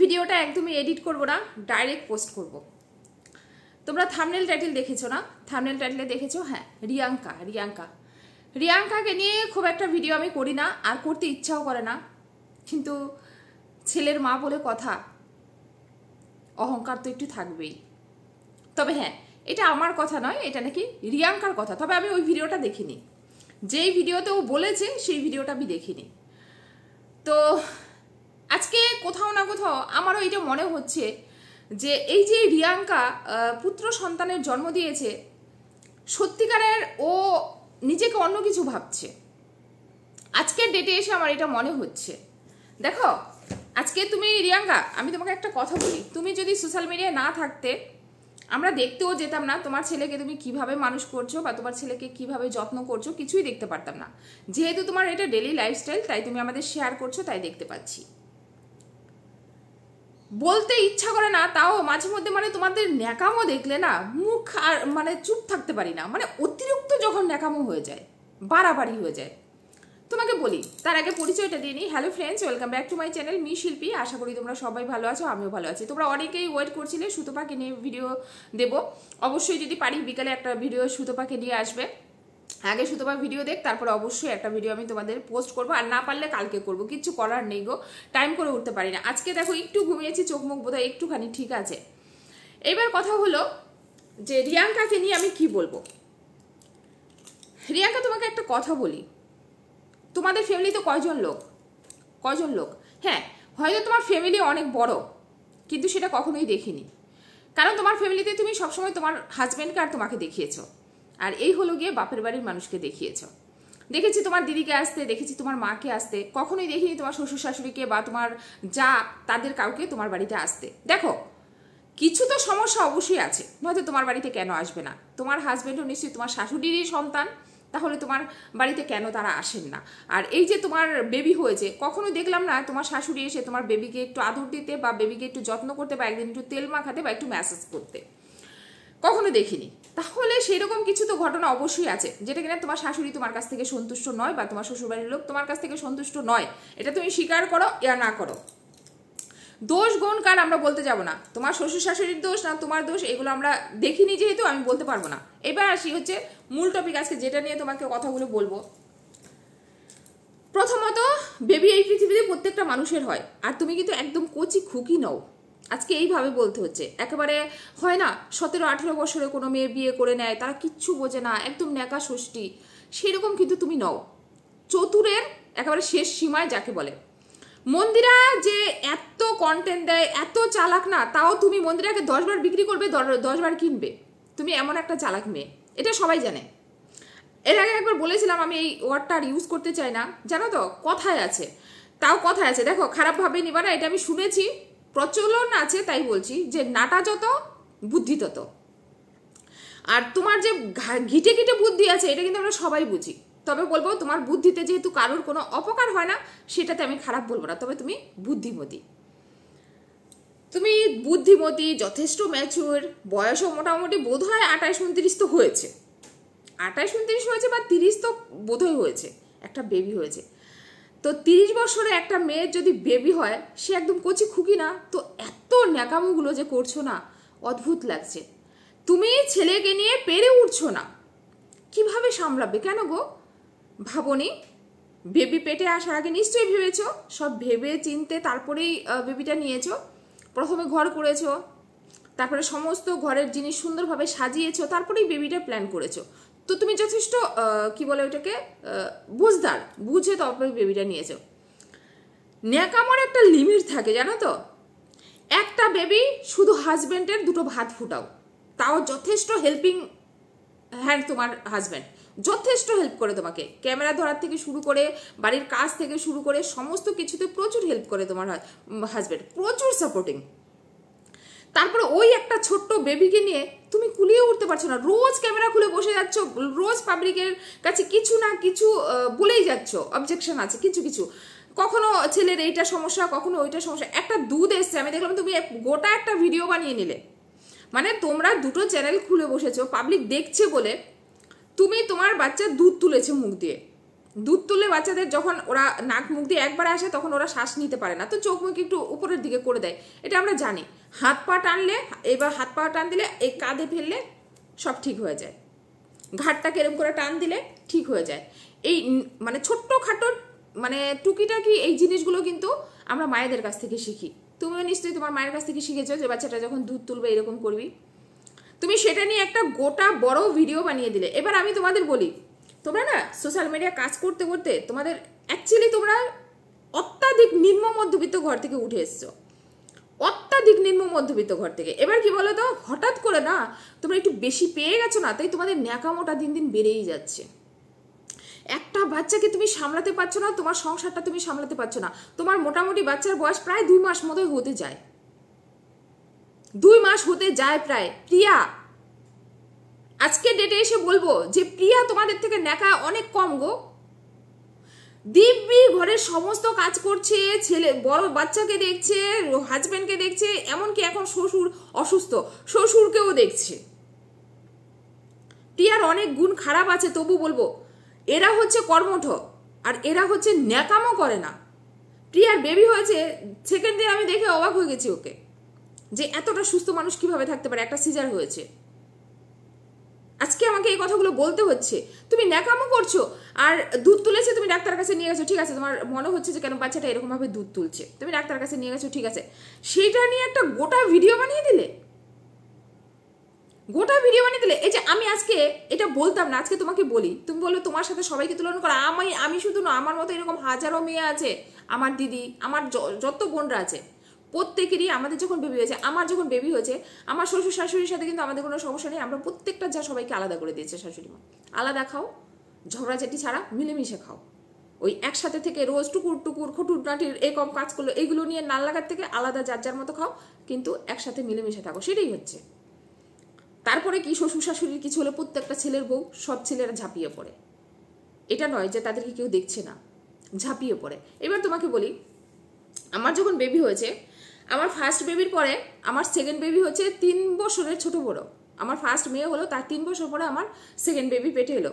ভিডিওটা একদমই এডিট করব না, ডাইরেক্ট পোস্ট করব। তোমরা থাম্বনেল টাইটেল দেখেছো না? থাম্বনেল টাইটেলে দেখেছো? হ্যাঁ, রিয়াঙ্কাকে নিয়ে খুব একটা ভিডিও আমি করি না, আর করতে ইচ্ছাও করে না, কিন্তু ছেলের মা বলে কথা, অহংকার তো একটু থাকবেই। তবে হ্যাঁ, এটা আমার কথা নয়, এটা নাকি রিয়াঙ্কার কথা। তবে আমি ওই ভিডিওটা দেখিনি, যেই ভিডিওতে ও বলেছে সেই ভিডিওটা আমি দেখিনি। তো আজকে কোথাও না কোথাও আমারও এটা মনে হচ্ছে যে এই যে রিয়াঙ্কা পুত্র সন্তানের জন্ম দিয়েছে, সত্যিকারের ও নিজেকে অন্য কিছু ভাবছে। আজকের ডেটে এসে আমার এটা মনে হচ্ছে। দেখো, আজকে তুমি রিয়াঙ্কা, আমি তোমাকে একটা কথা বলি, তুমি যদি সোশ্যাল মিডিয়ায় না থাকতে আমরা দেখতেও যেতাম না তোমার ছেলেকে তুমি কিভাবে মানুষ করছো বা তোমার ছেলেকে কিভাবে যত্ন করছো, কিছুই দেখতে পারতাম না। যেহেতু তোমার এটা ডেইলি লাইফস্টাইল, তাই তুমি আমাদের শেয়ার করছো, তাই দেখতে পাচ্ছি। বলতে ইচ্ছা করে না, তাও মাঝে মধ্যে মানে তোমাদের ন্যাকামো দেখলে না মুখ আর মানে চুপ থাকতে পারি না, মানে অতিরিক্ত যখন ন্যাকামো হয়ে যায়, বাড়াবাড়ি হয়ে যায়। তোমাকে বলি তার আগে পরিচয়টা দিয়ে নিই। Hello friends, welcome back to my channel me শিল্পী। আশা করি তোমরা সবাই ভালো আছো, আমিও ভালো আছি। তোমরা অনেকেই ওয়েট করছিলে সুতোপাকে নিয়ে ভিডিও দেব। অবশ্যই যদি পারি বিকালে একটা ভিডিও সুতোপাকে নিয়ে আসবে। আগে সুতোপা ভিডিও দেখ, তারপরে অবশ্যই একটা ভিডিও আমি তোমাদের পোস্ট করবো, আর না পারলে কালকে করবো, কিচ্ছু করার নেই গো, টাইম করে উঠতে পারি না। আজকে দেখো একটু ঘুমিয়েছি, চোখ মুখ বোধহয় একটুখানি ঠিক আছে। এবার কথা হলো যে রিয়াঙ্কাকে নিয়ে আমি কি বলবো। রিয়াঙ্কা, তোমাকে একটা কথা বলি, তোমাদের ফ্যামিলিতে কয়জন লোক? হ্যাঁ, হয়তো তোমার ফ্যামিলি অনেক বড়, কিন্তু সেটা কখনোই দেখিনি, কারণ তোমার ফ্যামিলিতে তুমি সবসময় তোমার হাজব্যান্ডকে আর তোমাকে দেখিয়েছো, আর এই হলো গিয়ে বাপের বাড়ির মানুষকে দেখিয়েছো। দেখেছি তোমার দিদিকে আসতে, দেখেছি তোমার মাকে আসতে, কখনোই দেখিনি তোমার শ্বশুর শাশুড়িকে বা তোমার যা তাদের কাউকে তোমার বাড়িতে আসতে। দেখো, কিছু তো সমস্যা অবশ্যই আছে, নয়তো তোমার বাড়িতে কেন আসবে না? তোমার হাজব্যান্ডও নিশ্চয়ই তোমার শাশুড়িরই সন্তান, তাহলে তোমার বাড়িতে কেন তারা আসেন না? আর এই যে তোমার বেবি হয়েছে, কখনো দেখলাম না তোমার শাশুড়ি এসে তোমার বেবিকে একটু আদর দিতে বা বেবিকে একটু যত্ন করতে বা একদিন একটু তেল মাখাতে বা একটু ম্যাসাজ করতে, কখনো দেখিনি। তাহলে সেরকম কিছু তো ঘটনা অবশ্যই আছে, যেটা কিনা তোমার শাশুড়ি তোমার কাছ থেকে সন্তুষ্ট নয় বা তোমার শ্বশুরবাড়ির লোক তোমার কাছ থেকে সন্তুষ্ট নয়। এটা তুমি স্বীকার করো ইয়া না করো, দোষ গুণ কার আমরা বলতে যাব না, তোমার শ্বশুর শাশুড়ির দোষ না তোমার দোষ, এগুলো আমরা দেখিনি যেহেতু আমি বলতে পারবো না। এবার আসি হচ্ছে মূল টপিক, আজকে যেটা নিয়ে তোমাকে কথাগুলো বলবো। প্রথমত, বেবি এই পৃথিবীতে প্রত্যেকটা মানুষের হয়, আর তুমি কিন্তু একদম কচি খুকি নও। আজকে এইভাবে বলতে হচ্ছে, একেবারে হয় না 17-18 বছরে কোনো মেয়ে বিয়ে করে নেয়, তারা কিচ্ছু বোঝে না, একদম ন্যাকা ষষ্ঠী, সেরকম কিন্তু তুমি নও। চতুরের একেবারে শেষ সীমায় যাকে বলে। মন্দিরা যে এত কন্টেন্ট দেয়, এত চালাক না, তাও তুমি মন্দিরাকে 10 বার বিক্রি করবে, 10 বার কিনবে। তুমি এমন একটা চালাক মেয়ে, এটা সবাই জানে। এর আগে একবার বলেছিলাম, আমি এই ওয়ার্ডটা আর ইউজ করতে চাই না, জানো তো, কথায় আছে, তাও কথায় আছে। দেখো, খারাপভাবে নিবা না, এটা আমি শুনেছি, প্রচলন আছে, তাই বলছি যে নাটা যত বুদ্ধি তত। আর তোমার যে ঘিটে ঘিটে বুদ্ধি আছে, এটা কিন্তু আমরা সবাই বুঝি। তবে বলবো, তোমার বুদ্ধিতে যেহেতু কারোর কোনো অপকার হয় না, সেটাতে আমি খারাপ বলবো না, তবে তুমি বুদ্ধিমতী, যথেষ্ট ম্যাচিউর, বয়সও মোটামুটি বোধ হয় 28-29 তো হয়েছে, 28-29 হয়েছে বা 30 তো বোধহয় হয়েছে, একটা বেবি হয়েছে। তো 30 বছরে একটা মেয়ের যদি বেবি হয়, সে একদম কচি খুকি না? তো এত ন্যাকামোগুলো যে করছো না, অদ্ভুত লাগছে। তুমি ছেলেকে নিয়ে পেরে উঠছো না, কিভাবে সামলাবে? কেন গো ভাবনি? বেবি পেটে আসার আগে নিশ্চয়ই ভেবেছো, সব ভেবে চিনতে তারপরেই বেবিটা নিয়েছো। প্রথমে ঘর করেছো, তারপরে সমস্ত ঘরের জিনিস সুন্দরভাবে সাজিয়েছো, তারপরেই বেবিটা প্ল্যান করেছো। তো তুমি যথেষ্ট কি বলে ওটাকে, বুঝদার, বুঝে তারপরে বেবিটা নিয়েছো। ন্যাকামোর একটা লিমিট থাকে, জানো তো। একটা বেবি শুধু হাজব্যান্ডের দুটো ভাত ফুটাও, তাও যথেষ্ট হেল্পিং হ্যান্ড। তোমার হাজব্যান্ড যথেষ্ট হেল্প করে তোমাকে, ক্যামেরা ধরার থেকে শুরু করে, বাড়ির কাজ থেকে শুরু করে, সমস্ত কিছুতে প্রচুর হেল্প করে তোমার হাজব্যান্ড, প্রচুর সাপোর্টিং। তারপরে ওই একটা ছোট্ট বেবিকে নিয়ে তুমি কুলিয়ে উঠতে পারছো না, রোজ ক্যামেরা খুলে বসে যাচ্ছ, রোজ পাবলিকের কাছে কিছু না কিছু বলেই যাচ্ছ, অবজেকশন আছে কিছু কিছু, কখনো ছেলের এইটা সমস্যা, কখনো ওইটা সমস্যা। একটা দুধ এসছে, আমি দেখলাম তুমি গোটা একটা ভিডিও বানিয়ে নিলে, মানে তোমরা দুটো চ্যানেল খুলে বসেছো, পাবলিক দেখছে বলে তুমি তোমার বাচ্চার দুধ তুলেছো মুখ দিয়ে, দুধ তুললে বাচ্চাদের যখন ওরা নাক মুখ দিয়ে একবার আসে তখন ওরা শ্বাস নিতে পারে না, তো চোখ মুখ একটু উপরের দিকে করে দেয়, এটা আমরা জানি। হাত পা টানলে, এবার হাত পা টান দিলে এই কাঁধে ফেললে সব ঠিক হয়ে যায়, ঘাটটাকে এরকম করে টান দিলে ঠিক হয়ে যায়। এই মানে ছোট্ট খাটো মানে টুকিটাকি এই জিনিসগুলো কিন্তু আমরা মায়েদের কাছ থেকে শিখি। তুমিও নিশ্চয়ই তোমার মায়ের কাছ থেকে শিখেছো যে বাচ্চাটা যখন দুধ তুলবে এরকম করবি। তুমি সেটা নিয়ে একটা গোটা বড় ভিডিও বানিয়ে দিলে। এবার আমি তোমাদের বলি, তোমরা না সোশ্যাল মিডিয়া কাজ করতে করতে তোমাদের অ্যাকচুয়ালি তোমরা অত্যাধিক নিম্ন মধ্যবিত্ত ঘর থেকে উঠে এসছো, অত্যাধিক নিম্ন মধ্যবিত্ত ঘর থেকে। এবার কি বলো তো, হঠাৎ করে না তোমরা একটু বেশি পেয়ে গেছো না, তাই তোমাদের ন্যাকামোটা দিন দিন বেড়েই যাচ্ছে। একটা বাচ্চাকে তুমি সামলাতে পারছো না, তোমার সংসারটা তুমি সামলাতে পারছো না। তোমার মোটামুটি বাচ্চার বয়স প্রায় 2 মাস মতো হতে যায়, 2 মাস হতে যায় প্রায়। প্রিয়া, আজকে ডেটে এসে বলবো যে প্রিয়া তোমাদের থেকে ন্যাকা অনেক কম গো। দিব্যি ঘরের সমস্ত কাজ করছে, ছেলে বড় বাচ্চাকে দেখছে, হাজবেন্ডকে দেখছে, এমনকি এখন শ্বশুর অসুস্থ, শ্বশুরকেও দেখছে। প্রিয়ার অনেক গুণ খারাপ আছে, তবু বলবো এরা হচ্ছে কর্মঠ আর এরা হচ্ছে ন্যাকামো করে না। প্রিয়ার বেবি হয়েছে, সেকেন্ড দিন আমি দেখে অবাক হয়ে গেছি ওকে, যে এতটা সুস্থ মানুষ কিভাবে থাকতে পারে, একটা সিজার হয়েছে। আজকে আমাকে এই কথাগুলো বলতে হচ্ছে। তুমি ন্যাকামো করছো, আর দুধ তুলেছে তুমি ডাক্তারের কাছে নিয়ে গেছো, ঠিক আছে, তোমার মনে হচ্ছে যে কেন বাচ্চাটা এরকম ভাবে দুধ তুলছে, তুমি ডাক্তারের কাছে নিয়ে গেছো, ঠিক আছে, সেইটা নিয়ে একটা গোটা ভিডিও বানিয়ে দিলে, গোটা ভিডিও বানিয়ে দিলে। এই যে আমি আজকে এটা বলতাম না, আজকে তোমাকে বলি, তুমি বলবে তোমার সাথে সবাইকে তুলনা করো। আমি শুধু না, আমার মতো এরকম হাজারো মেয়ে আছে, আমার দিদি, আমার যত বোনরা আছে, প্রত্যেকেরই আমাদের যখন বেবি হয়েছে, আমার যখন বেবি হয়েছে, আমার শ্বশুর শাশুড়ির সাথে কিন্তু আমাদের কোনো সমস্যা নেই। আমরা প্রত্যেকটা যা সবাইকে আলাদা করে দিয়েছে শাশুড়ি মা। আলাদা খাও, ঝগড়াঝাটি ছাড়া মিলেমিশে খাও। ওই একসাথে থেকে রোজ টুকুর টুকুর খুঁটুনাটির এরকম কাজ করলো, এইগুলো নিয়ে নাল লাগার থেকে আলাদা যার যার মতো খাও, কিন্তু একসাথে মিলেমিশে থাকো, সেটাই হচ্ছে। তারপরে কি, শ্বশুর শাশুড়ির কিছু হলে প্রত্যেকটা ছেলের বউ, সব ছেলেরা ঝাঁপিয়ে পড়ে। এটা নয় যে তাদেরকে কেউ দেখছে না, ঝাঁপিয়ে পড়ে। এবার তোমাকে বলি, আমার যখন বেবি হয়েছে, আমার ফার্স্ট বেবির পরে আমার সেকেন্ড বেবি হচ্ছে 3 বছরের ছোট বড়। আমার ফার্স্ট মেয়ে হলো, তার 3 বছর পরে আমার সেকেন্ড বেবি পেটে এলো।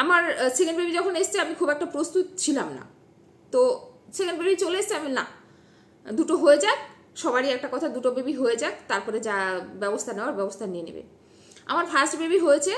আমার সেকেন্ড বেবি যখন এসছে আমি খুব একটা প্রস্তুত ছিলাম না, তো সেকেন্ড বেবি চলে এসছে, আমি না, দুটো হয়ে যাক, সবারই একটা কথা, দুটো বেবি হয়ে যাক, তারপরে যা ব্যবস্থা নেওয়ার ব্যবস্থা নিয়ে নেবে। আমার ফার্স্ট বেবি হয়েছে,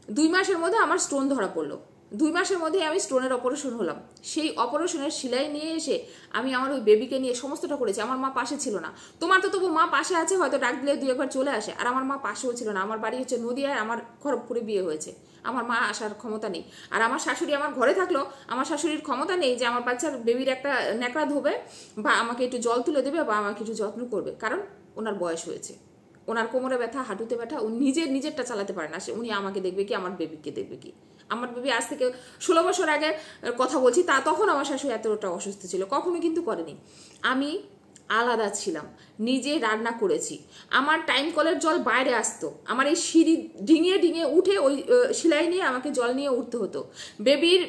2 মাসের মধ্যে আমার স্টোন ধরা পড়লো। 2 মাসের মধ্যে আমি স্টোনের অপারেশন হলাম। সেই অপারেশনের সেলাই নিয়ে এসে আমি আমার ওই বেবিকে নিয়ে সমস্তটা করেছি। আমার মা পাশে ছিল না। তোমার তো তবু মা পাশে আছে, হয়তো ডাক দিলে 2-1 চলে আসে, আর আমার মা পাশেও ছিল না। আমার বাড়ি হচ্ছে নদিয়ায়, আমার খড়গপুরে বিয়ে হয়েছে, আমার মা আসার ক্ষমতা নেই। আর আমার শাশুড়ি আমার ঘরে থাকলো, আমার শাশুড়ির ক্ষমতা নেই যে আমার বাচ্চার বেবির একটা ন্যাকড়া ধোবে, বা আমাকে একটু জল তুলে দেবে, বা আমাকে একটু যত্ন করবে, কারণ ওনার বয়স হয়েছে, ওনার কোমরে ব্যথা, হাঁটুতে ব্যথা, ও নিজেরটা চালাতে পারে না। উনি আমাকে দেখবে কি, আমার বেবিকে দেখবে কি? আমার বেবি আজ থেকে 16 বছর আগে কথা বলছি, তখন আমার শাশুড়ি এতটা অসুস্থ ছিল, কখনো কিন্তু করেনি। আমি আলাদা ছিলাম, নিজে রান্না করেছি, আমার টাইম কলের জল বাইরে আসতো, আমার এই সিঁড়ি ডিঙিয়ে ডিঙিয়ে উঠে ওই সেলাই নিয়ে আমাকে জল নিয়ে উঠতে হতো। বেবির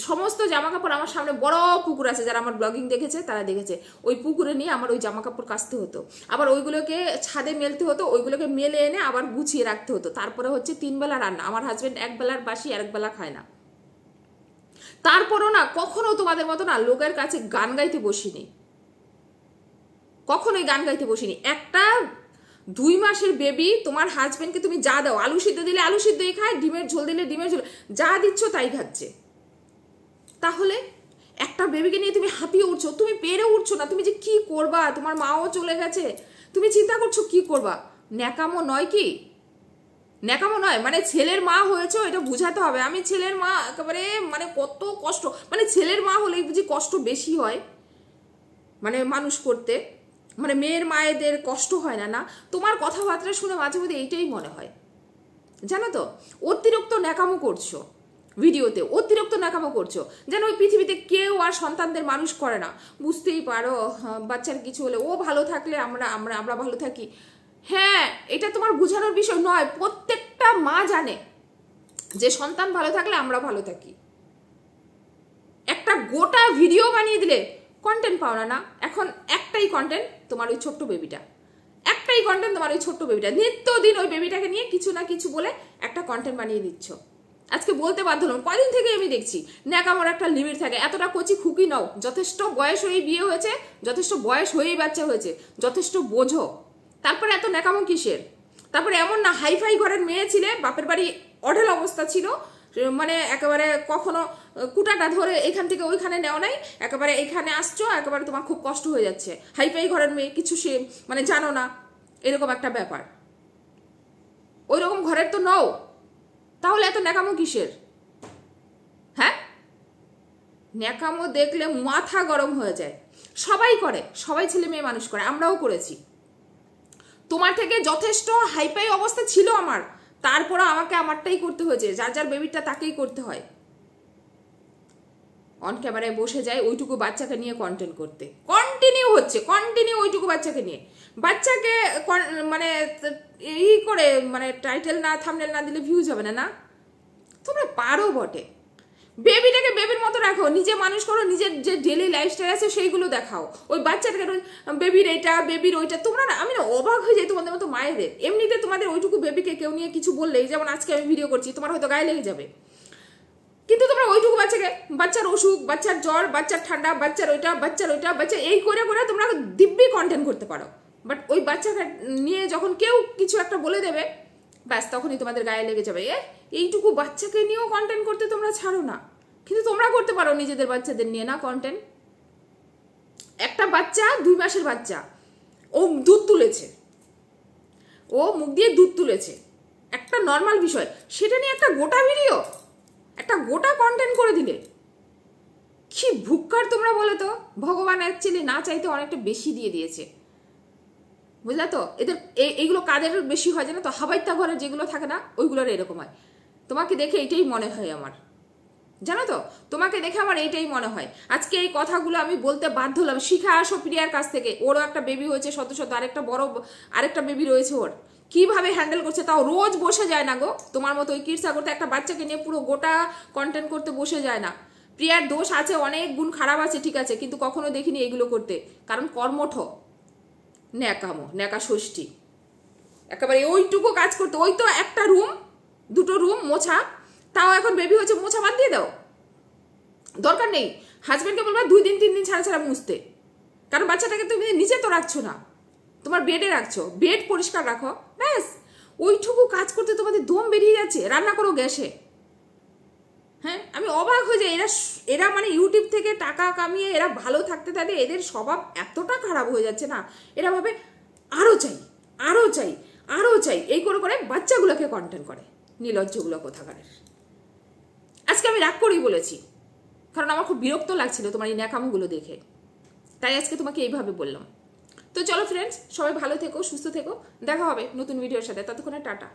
সমস্ত জামা কাপড়, আমার সামনে বড় পুকুর আছে, যারা আমার ব্লগিং দেখেছে তারা দেখেছে, ওই পুকুরে নিয়ে আমার ওই জামা কাপড় কাচতে হতো, আবার ওইগুলোকে ছাদে মেলতে হতো, ওইগুলোকে মেলে এনে আবার গুছিয়ে রাখতে হতো। তারপরে হচ্ছে 3 বেলা রান্না, আমার হাজবেন্ড 1 বেলার বাসি 1 বেলা খায় না। তারপরও না কখনো তোমাদের মতো না লোকের কাছে গান গাইতে বসিনি, কখনোই গান গাইতে বসিনি। একটা 2 মাসের বেবি, তোমার হাজবেন্ডকে তুমি যা দাও, আলু সিদ্ধ দিলে আলু সিদ্ধই খায়, ডিমের ঝোল দিলে ডিমের ঝোল, যা দিচ্ছ তাই খাচ্ছে। তাহলে একটা বেবিকে নিয়ে তুমি হাঁপিয়ে উঠছো, তুমি পেরে উঠছো না, তুমি যে কি করবা, তোমার মাও চলে গেছে, তুমি চিন্তা করছো কি করবা। ন্যাকামো নয় কি? ন্যাকামো নয়, মানে ছেলের মা হয়েছে এটা বুঝাতে হবে। আমি ছেলের মা, একেবারে মানে কত কষ্ট, মানে ছেলের মা হলেই বুঝি কষ্ট বেশি হয়, মানে মানুষ করতে, মানে মেয়ের মায়েদের কষ্ট হয় না? না, তোমার কথাবার্তা শুনে মাঝে মধ্যে এইটাই মনে হয়, জানো তো, অতিরিক্ত ন্যাকামো করছো ভিডিওতে, অতিরিক্ত ন্যাকামো করছো, যেন ওই পৃথিবীতে কেউ আর সন্তানদের মানুষ করে না। বুঝতেই পারো, বাচ্চার কিছু হলে ও ভালো থাকলে আমরা ভালো থাকি। হ্যাঁ, এটা তোমার বোঝানোর বিষয় নয়, প্রত্যেকটা মা জানে যে সন্তান ভালো থাকলে আমরা ভালো থাকি। একটা গোটা ভিডিও বানিয়ে দিলে কন্টেন্ট পাও না? এখন একটাই কন্টেন্ট, তোমার ওই ছোট্ট বেবিটা, একটাই কন্টেন্ট তোমার ওই ছোট্ট বেবিটা, নিত্যদিন ওই বেবিটাকে নিয়ে কিছু না কিছু বলে একটা কন্টেন্ট বানিয়ে দিচ্ছ। আজকে বলতে বাধ্য হলাম, কয়দিন থেকে আমি দেখছি ন্যাকামোর একটা লিমিট থাকে। এতটা কচি খুকি নাও, যথেষ্ট বয়স হয়েই বিয়ে হয়েছে, যথেষ্ট বয়স হয়েই বাচ্চা হয়েছে, যথেষ্ট বোঝো, তারপরে এত ন্যাকামো কিসের? তারপরে এমন না হাইফাই ঘরের মেয়ে ছিলে, বাপের বাড়ি অঢেল অবস্থা ছিল, মানে একেবারে কখনো কুটাটা ধরে এখান থেকে ওইখানে নেওয়া নাই, একেবারে এখানে আসছো, একেবারে তোমার খুব কষ্ট হয়ে যাচ্ছে, হাইফাই ঘরের মেয়ে, কিছু সে মানে জানো না, এরকম একটা ব্যাপার। ওই রকম ঘরের তো নও, তাহলে এত ন্যাকামো কিসের? হ্যাঁ, ন্যাকামো দেখলে মাথা গরম হয়ে যায়। সবাই করে, সবাই ছেলে মেয়ে মানুষ করে, আমরাও করেছি। তোমার থেকে যথেষ্ট হাইফাই অবস্থা ছিল আমার, তারপরে আমাকে আমারটাই করতে হয়েছে, যার যার বেবিটা তাকেই করতে হয়। অন ক্যামেরায় বসে যায় ওইটুকু বাচ্চাকে নিয়ে কন্টেন্ট করতে, কন্টিনিউ হচ্ছে, কন্টিনিউ ওইটুকু বাচ্চাকে নিয়ে। বাচ্চাকে মানে এই করে মানে টাইটেল না থাম্বনেল না দিলে ভিউজ হবে না। না, তোমরা পারো বটে। বেবিটাকে বেবির মতো রাখো, নিজে মানুষ করো, নিজের যে ডেলি লাইফস্টাইল আছে সেইগুলো দেখাও। ওই বাচ্চাটাকে বেবির এইটা বেবির ওইটা, তোমরা না, আমি না অবাক হয়ে যাই তোমাদের মতো মায়েদের। এমনিতে তোমাদের ওইটুকু বেবিকে কেউ নিয়ে কিছু বললেই, যেমন আজকে আমি ভিডিও করছি, তোমার হয়তো গায়ে লেগে যাবে, কিন্তু তোমরা ওইটুকু বাচ্চাকে, বাচ্চার অসুখ, বাচ্চার জ্বর, বাচ্চার ঠান্ডা, বাচ্চার ওইটা, বাচ্চা এই করে করে তোমরা দিব্যি কন্টেন্ট করতে পারো। বাট ওই বাচ্চাকে নিয়ে যখন কেউ কিছু একটা বলে দেবে, ব্যাস তখনই তোমাদের গায়ে লেগে যাবে। এইটুকু বাচ্চাকে নিয়েও কন্টেন্ট করতে তোমরা ছাড়ো না, কিন্তু তোমরা করতে পারো নিজেদের বাচ্চাদের নিয়ে না কন্টেন্ট। একটা বাচ্চা 2 মাসের বাচ্চা, ও দুধ তুলেছে, ও মুখ দিয়ে দুধ তুলেছে, একটা নর্মাল বিষয়, সেটা নিয়ে একটা গোটা ভিডিও, একটা গোটা কন্টেন্ট করে দিলে কি ভুক্কার তোমরা বলো তো। ভগবান অ্যাকচুয়ালি না চাইতে অনেকটা বেশি দিয়ে দিয়েছে, বুঝলা তো। এদের এইগুলো কাদের বেশি হয় জানো তো, হাবাইত্যা ঘরে যেগুলো থাকে না, ওইগুলোর এরকম হয়। তোমাকে দেখে এইটাই মনে হয় আমার, জানো তো, তোমাকে দেখে আমার এইটাই মনে হয়। আজকে এই কথাগুলো আমি বলতে বাধ্য হলাম। শিখা আসো প্রিয়ার কাছ থেকে, ওরও একটা বেবি হয়েছে, শত আরেকটা বড় আরেকটা বেবি রয়েছে, ওর কিভাবে হ্যান্ডেল করছে, তাও রোজ বসে যায় না গো। তোমার মতো ওই কিরসা করতে একটা বাচ্চাকে নিয়ে পুরো গোটা কন্টেন্ট করতে বসে যায় না। প্রিয়ার দোষ আছে, অনেক গুণ খারাপ আছে, ঠিক আছে, কিন্তু কখনো দেখিনি এগুলো করতে, কারণ কর্মঠ, ন্যাকামো, ন্যাকা ষষ্ঠী, একেবারে ওইটুকু কাজ করতে। ওই তো একটা রুম, 2টো রুম মোছা, তাও এখন বেবি হচ্ছে, মোছা বাদ দিয়ে দাও, দরকার নেই। হাজব্যান্ডকে বলবা 2 দিন 3 দিন ছাড়া ছাড়া মুছতে, কারণ বাচ্চাটাকে তুমি নিচে তো রাখছো না, তোমার বেডে রাখছো, বেড পরিষ্কার রাখো, ব্যাস। ওইটুকু কাজ করতে তোমাদের দম বেরিয়ে যাচ্ছে। রান্না করো গ্যাসে। হ্যাঁ, আমি অবাক হয়ে যাই, এরা মানে ইউটিউব থেকে টাকা কামিয়ে এরা ভালো থাকতে থাকতে এদের স্বভাব এতটা খারাপ হয়ে যাচ্ছে না, এরা ভাবে আরো চাই, আরো চাই, আরো চাই, এই করে করে বাচ্চাগুলোকে কন্টেন্ট করে। নির্লজ্জগুলো কোথাকারের। আজকে আমি রাগ করেই বলেছি, কারণ আমার খুব বিরক্ত লাগছিল তোমার এই ন্যাকামোগুলো দেখে, তাই আজকে তোমাকে এইভাবে বললাম। তো চলো ফ্রেন্ডস, সবাই ভালো থেকো, সুস্থ থেকো, দেখা হবে নতুন ভিডিওর সাথে, ততক্ষণে টাটা।